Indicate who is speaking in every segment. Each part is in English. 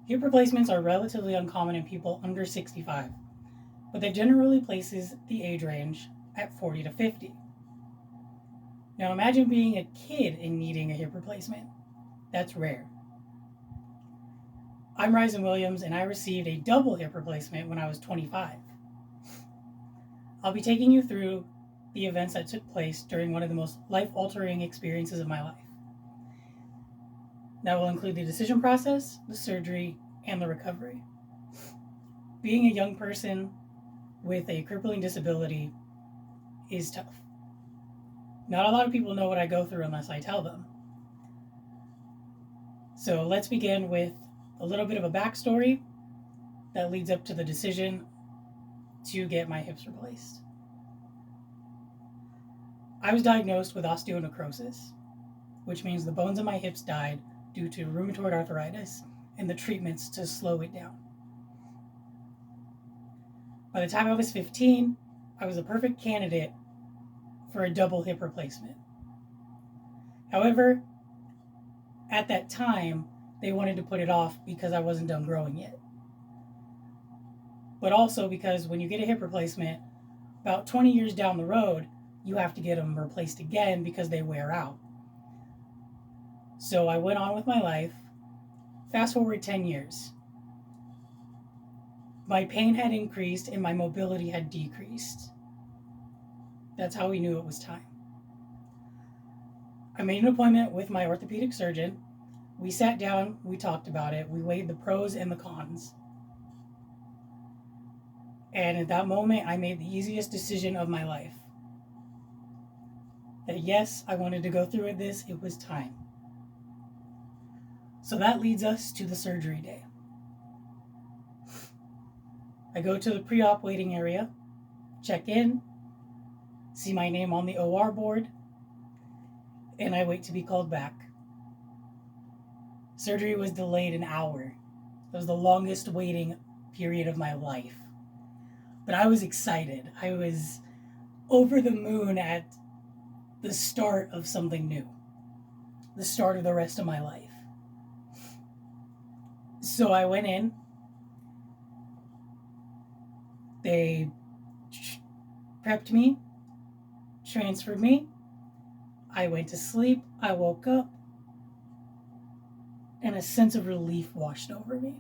Speaker 1: Hip replacements are relatively uncommon in people under 65, but that generally places the age range at 40 to 50. Now imagine being a kid and needing a hip replacement. That's rare. I'm Ryzen Williams and I received a double hip replacement when I was 25. I'll be taking you through the events that took place during one of the most life-altering experiences of my life. That will include the decision process, the surgery, and the recovery. Being a young person with a crippling disability is tough. Not a lot of people know what I go through unless I tell them. So let's begin with a little bit of a backstory that leads up to the decision to get my hips replaced. I was diagnosed with osteonecrosis, which means the bones in my hips died due to rheumatoid arthritis and the treatments to slow it down. By the time I was 15, I was a perfect candidate for a double hip replacement. However, at that time, they wanted to put it off because I wasn't done growing yet. But also because when you get a hip replacement, about 20 years down the road, you have to get them replaced again because they wear out. So I went on with my life. Fast forward 10 years. My pain had increased and my mobility had decreased. That's how we knew it was time. I made an appointment with my orthopedic surgeon. We sat down, we talked about it, we weighed the pros and the cons. And at that moment, I made the easiest decision of my life. That yes, I wanted to go through with this, it was time. So that leads us to the surgery day. I go to the pre-op waiting area, check in, see my name on the OR board, and I wait to be called back. Surgery was delayed an hour. It was the longest waiting period of my life. But I was excited. I was over the moon at the start of something new, the start of the rest of my life. So I went in. They prepped me, transferred me. I went to sleep. I woke up, and a sense of relief washed over me.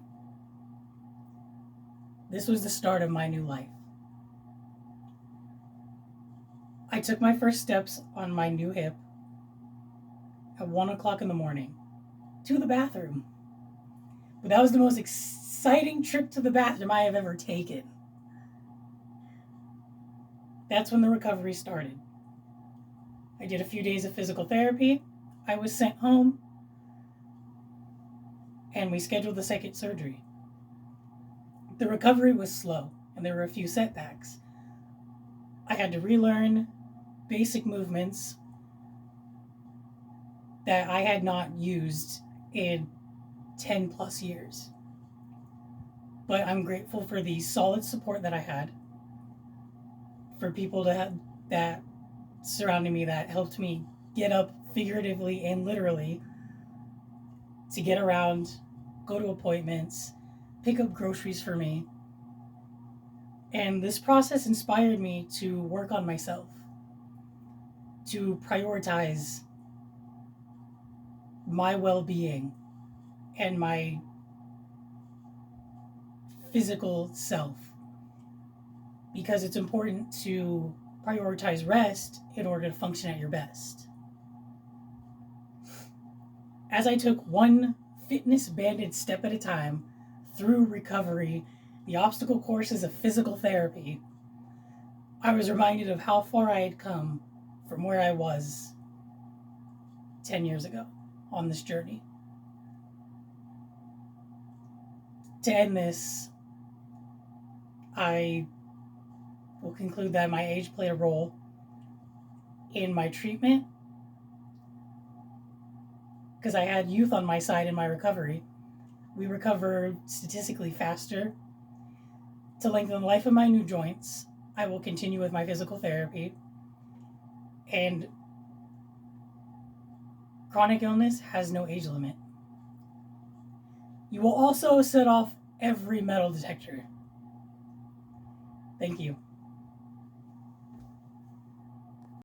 Speaker 1: This was the start of my new life. I took my first steps on my new hip at 1 o'clock in the morning to the bathroom. But that was the most exciting trip to the bathroom I have ever taken. That's when the recovery started. I did a few days of physical therapy. I was sent home, and we scheduled the second surgery. The recovery was slow, and there were a few setbacks. I had to relearn basic movements that I had not used in 10 plus years. But I'm grateful for the solid support that I had, for people that surrounded me that helped me get up figuratively and literally to get around, go to appointments, pick up groceries for me. And this process inspired me to work on myself, to prioritize my well-being and my physical self, because it's important to prioritize rest in order to function at your best. As I took one fitness-banded step at a time through recovery, the obstacle courses of physical therapy, I was reminded of how far I had come from where I was 10 years ago on this journey. To end this, I will conclude that my age played a role in my treatment, because I had youth on my side in my recovery. We recover statistically faster. To lengthen the life of my new joints, I will continue with my physical therapy. And chronic illness has no age limit. You will also set off every metal detector. Thank you.